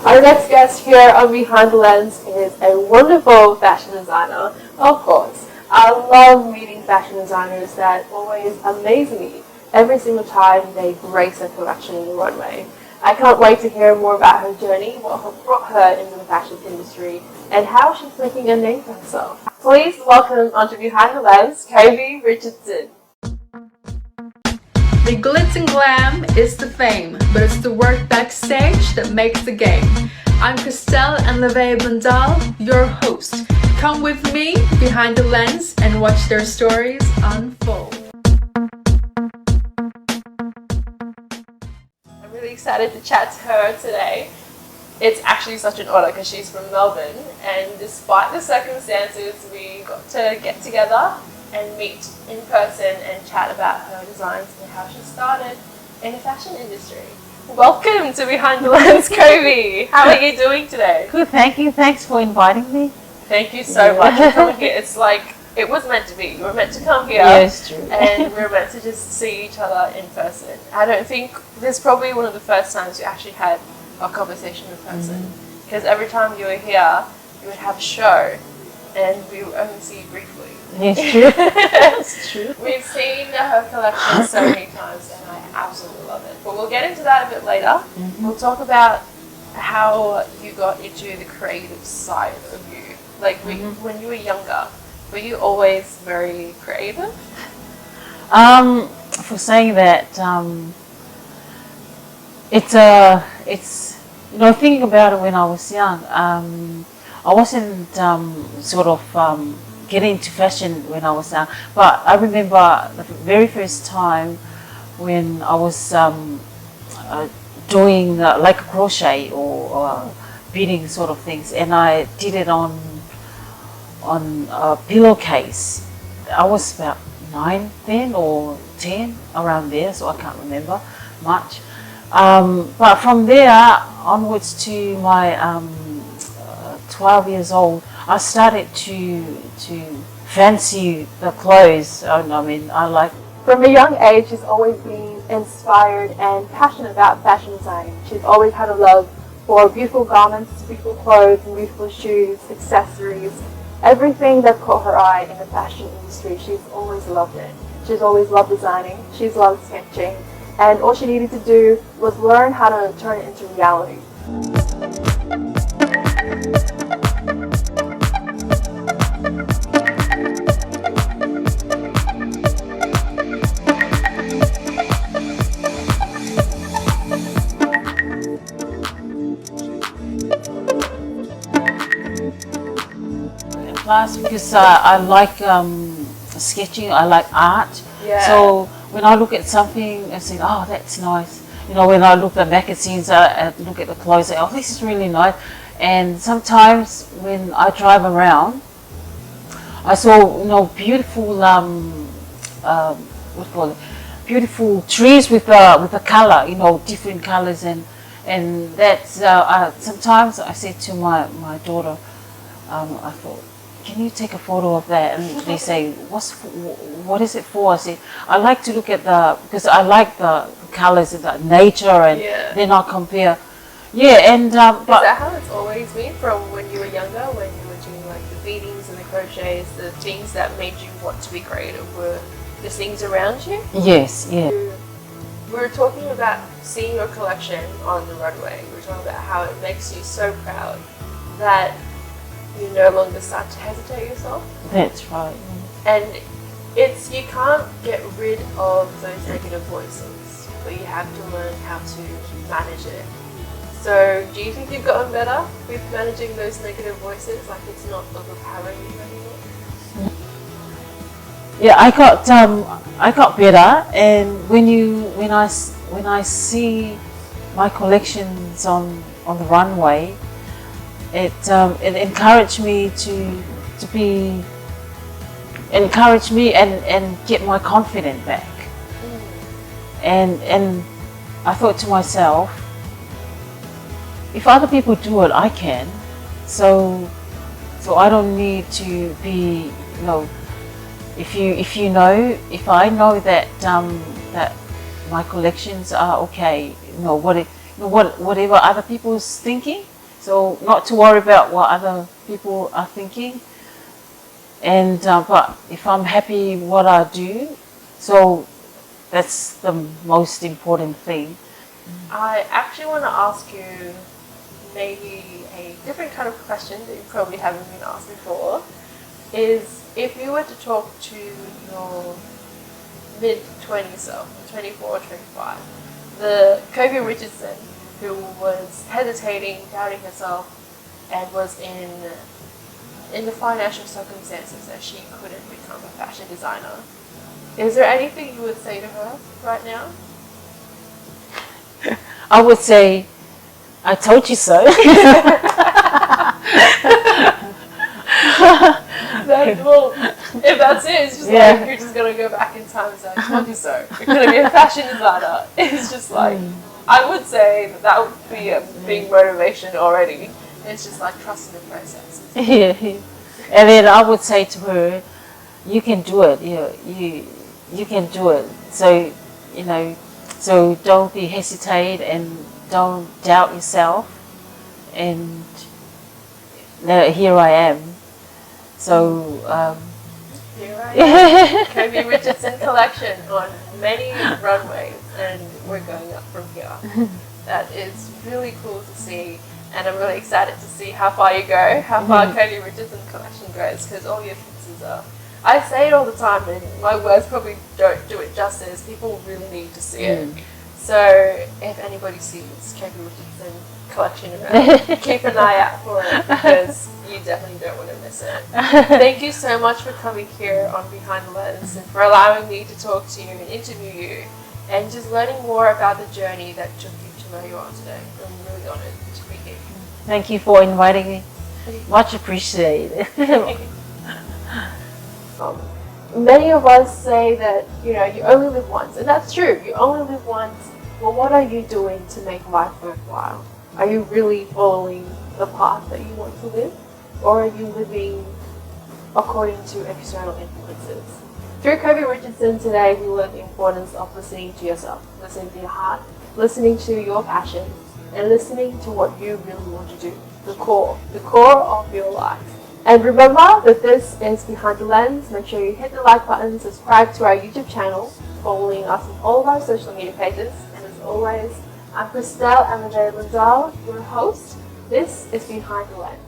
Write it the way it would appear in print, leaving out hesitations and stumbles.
Our next guest here on Behind the Lens is a wonderful fashion designer. Of course, I love meeting fashion designers that always amaze me every single time they grace a collection in the runway. I can't wait to hear more about her journey, what brought her into the fashion industry, and how she's making a name for herself. Please welcome onto Behind the Lens, Kovie Richardson. The glitz and glam is the fame, but it's the work backstage that makes the game. I'm Crystel and Bandal, your host. Come with me behind the lens and watch their stories unfold. I'm really excited to chat to her today. It's actually such an honor because she's from Melbourne, and despite the circumstances, we got to get together and meet in person and chat about her designs and how she started in the fashion industry. Welcome to Behind the Lens, Kovie. How are you doing today? Good, thank you. Thanks for inviting me. Thank you so much for coming here. It's like, it was meant to be. You were meant to come here. Yes, true. And we were meant to just see each other in person. I don't think this is probably one of the first times we actually had a conversation in person. Because every time you were here, you would have a show and we would only see you briefly. Yes, true. It's true. We've seen her collection so many times and I absolutely love it. But we'll get into that a bit later. We'll talk about how you got into the creative side of you. Like when you were younger, were you always very creative? For saying that, it's you know, thinking about it when I was young, I wasn't sort of getting into fashion when I was young, but I remember the very first time when I was doing like a crochet or beading sort of things, and I did it on a pillowcase. I was about 9 then or 10, around there, so I can't remember much. But from there onwards to my 12 years old, I started to fancy the clothes. I mean, I like. From a young age, she's always been inspired and passionate about fashion design. She's always had a love for beautiful garments, beautiful clothes, and beautiful shoes, accessories. Everything that caught her eye in the fashion industry, she's always loved it. She's always loved designing, she's loved sketching, and all she needed to do was learn how to turn it into reality. Class because I like sketching, I like art. Yeah. So when I look at something, I say, oh, that's nice. You know, when I look at magazines, I look at the clothes, I say, oh, this is really nice. And sometimes when I drive around, I saw, you know, beautiful, what do you call it? Beautiful trees with the color, you know, different colors, and that's sometimes I said to my daughter, I thought, can you take a photo of that? And they say, what is it for? I said, I like to look at because I like the colors and the nature, and then I compare. Yeah, and is that how it's always been from when you were younger, when you were doing like the beadings and the crochets, the things that made you want to be creative were the things around you? Yes, yeah. We were talking about seeing your collection on the runway. We were talking about how it makes you so proud that you no longer start to hesitate yourself. That's right. And you can't get rid of those negative voices, but you have to learn how to manage it. So do you think you've gotten better with managing those negative voices? Like it's not overpowering you anymore? Yeah, I got better, and when I see my collections on the runway, it encouraged me and get my confidence back. And I thought to myself, if other people do it, I can. So I don't need to be, you know, if I know that that my collections are okay, you know, whatever other people's thinking, So not to worry about what other people are thinking. And but if I'm happy what I do, so that's the most important thing. I actually want to ask you maybe a different kind of question that you probably haven't been asked before, is if you were to talk to your mid-20s self, 24 or 25, the Kovie Richardson who was hesitating, doubting herself, and was in the financial circumstances that she couldn't become a fashion designer, is there anything you would say to her right now? I would say, I told you so. Well, if that's it, it's just like you're just gonna go back in time and say, I told you so. You're gonna be a fashion designer. It's just like, I would say that would be a big motivation already. It's just like trusting the process. Yeah. And then I would say to her, you can do it. You can do it. So, so don't be hesitate and don't doubt yourself. And here I am. So here I am. Kovie Richardson collection on many runways, and we're going up from here. That is really cool to see, and I'm really excited to see how far you go, how far Kovie Richardson collection goes, because all your pieces are. I say it all the time, and my words probably don't do it justice. People really need to see it. So if anybody sees Kovie Richardson collection around, keep an eye out for it, because you definitely don't want to miss it. Thank you so much for coming here on Behind the Lens and for allowing me to talk to you and interview you and just learning more about the journey that took you to where you are today. I'm really honoured to be here. Thank you for inviting me. Much appreciated. Many of us say that, you only live once, and that's true. You only live once. Well, what are you doing to make life worthwhile? Are you really following the path that you want to live? Or are you living according to external influences? Through Kovie Richardson today, we learned the importance of listening to yourself, listening to your heart, listening to your passion, and listening to what you really want to do. The core of your life. And remember that this is Behind the Lens. Make sure you hit the like button, subscribe to our YouTube channel, following us on all of our social media pages. And as always, I'm Crystel and your host. This is Behind the Lens.